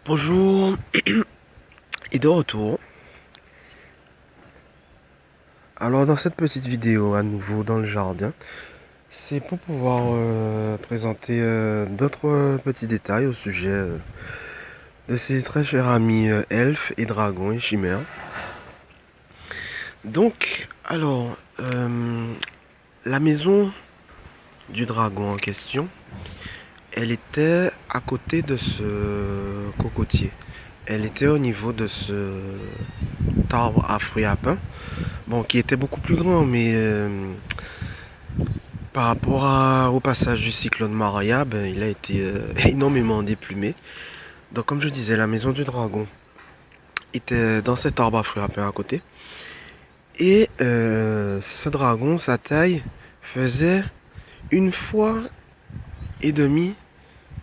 Bonjour et de retour. Alors dans cette petite vidéo à nouveau dans le jardin, c'est pour pouvoir présenter d'autres petits détails au sujet de ces très chers amis elfes et dragons et chimères. Donc alors la maison du dragon en question, elle était à côté de ce cocotier. Elle était au niveau de ce arbre à fruits à pain. Bon, qui était beaucoup plus grand, mais par rapport au passage du cyclone Maria, ben, il a été énormément déplumé. Donc, comme je disais, la maison du dragon était dans cet arbre à fruits à pain à côté. Et ce dragon, sa taille faisait 1,5 fois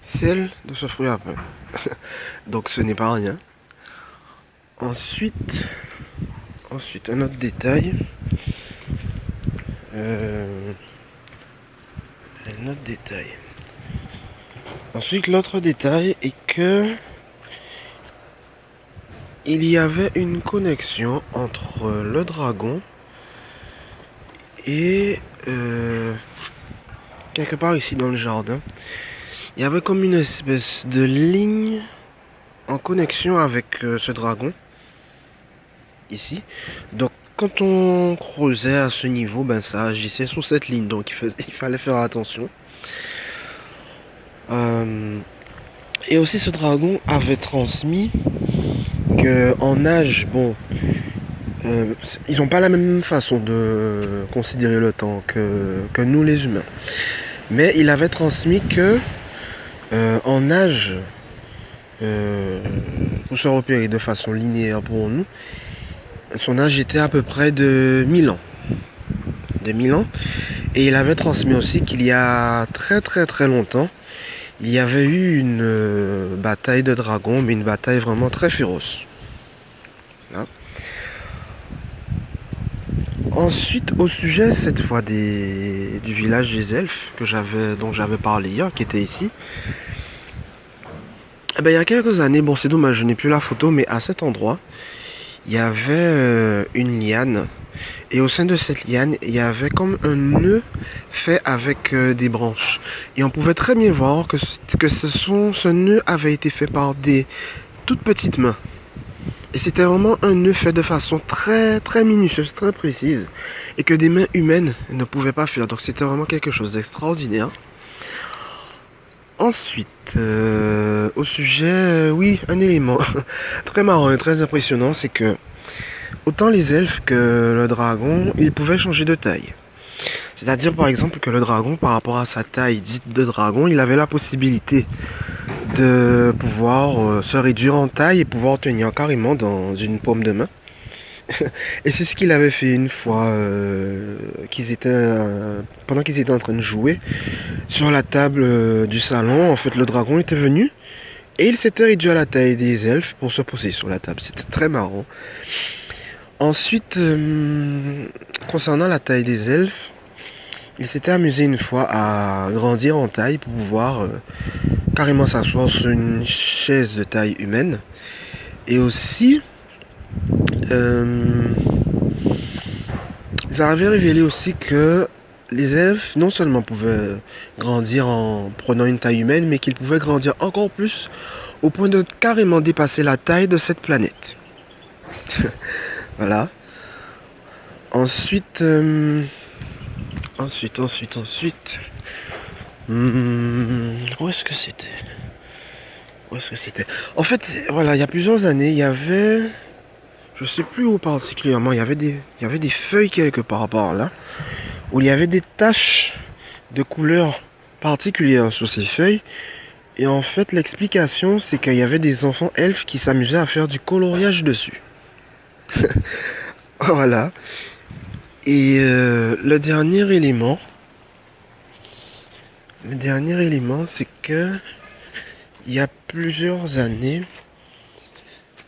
celle de ce fruit à pain. Donc, ce n'est pas rien. Ensuite, un autre détail. Un autre détail. Ensuite, l'autre détail est que il y avait une connexion entre le dragon et quelque part ici dans le jardin. Il y avait comme une espèce de ligne en connexion avec ce dragon ici. Donc quand on creusait à ce niveau, ben ça agissait sur cette ligne, donc il fallait faire attention. Et aussi ce dragon avait transmis que en âge, bon, ils n'ont pas la même façon de considérer le temps que nous les humains. Mais il avait transmis que en âge, pour se repérer de façon linéaire pour nous, son âge était à peu près de 1000 ans. De 1000 ans. Et il avait transmis aussi qu'il y a très très très longtemps, il y avait eu une bataille de dragons, mais une bataille vraiment très féroce. Là. Ensuite, au sujet cette fois du village des elfes dont j'avais parlé hier, qui était ici. Eh ben, il y a quelques années, bon c'est dommage, je n'ai plus la photo, mais à cet endroit, il y avait une liane. Et au sein de cette liane, il y avait comme un nœud fait avec des branches. Et on pouvait très bien voir que ce nœud avait été fait par des toutes petites mains. Et c'était vraiment un nœud fait de façon très très minutieuse, très précise. Et que des mains humaines ne pouvaient pas faire. Donc c'était vraiment quelque chose d'extraordinaire. Ensuite, au sujet, oui, un élément très marrant et très impressionnant, c'est que autant les elfes que le dragon, ils pouvaient changer de taille. C'est-à-dire par exemple que le dragon, par rapport à sa taille dite de dragon, il avait la possibilité de pouvoir se réduire en taille et pouvoir tenir carrément dans une paume de main. Et c'est ce qu'il avait fait une fois pendant qu'ils étaient en train de jouer sur la table du salon. En fait, le dragon était venu et il s'était réduit à la taille des elfes pour se poser sur la table. C'était très marrant. Ensuite, concernant la taille des elfes, il s'était amusé une fois à grandir en taille pour pouvoir carrément s'asseoir sur une chaise de taille humaine. Et aussi, ça avait révélé aussi que les elfes non seulement pouvaient grandir en prenant une taille humaine, mais qu'ils pouvaient grandir encore plus au point de carrément dépasser la taille de cette planète. Voilà. Ensuite, où est-ce que c'était? En fait, voilà, il y a plusieurs années, il y avait, je sais plus où particulièrement, il y avait des feuilles quelque part par là, où il y avait des taches de couleurs particulières sur ces feuilles. Et en fait, l'explication, c'est qu'il y avait des enfants elfes qui s'amusaient à faire du coloriage dessus. Voilà. Et le dernier élément, c'est que il y a plusieurs années,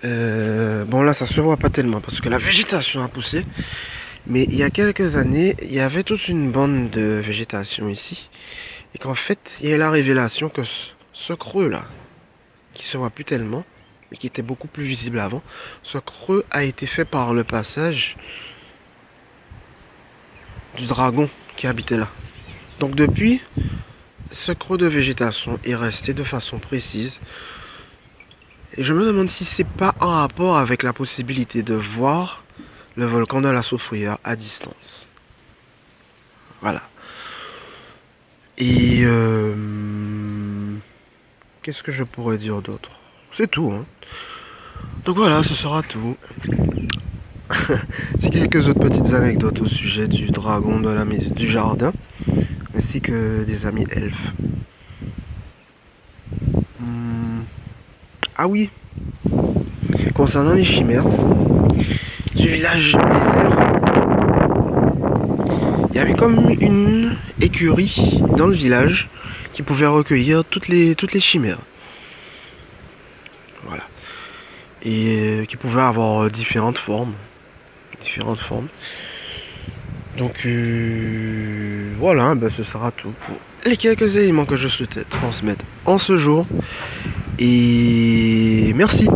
bon là ça se voit pas tellement parce que la végétation a poussé, mais il y a quelques années, il y avait toute une bande de végétation ici, et qu'en fait, il y a la révélation que ce creux là, qui se voit plus tellement, et qui était beaucoup plus visible avant. Ce creux a été fait par le passage du dragon qui habitait là. Donc depuis, ce creux de végétation est resté de façon précise. Et je me demande si c'est pas en rapport avec la possibilité de voir le volcan de la Soufrière à distance. Voilà. Et qu'est-ce que je pourrais dire d'autre? C'est tout, hein. Donc voilà, ce sera tout. C'est quelques autres petites anecdotes au sujet du dragon du jardin, ainsi que des amis elfes. Ah oui, concernant les chimères du village des elfes, il y avait comme une écurie dans le village qui pouvait recueillir toutes les chimères. Voilà. Et qui pouvait avoir différentes formes. Donc voilà, ben, ce sera tout pour les quelques éléments que je souhaitais transmettre en ce jour. Et merci.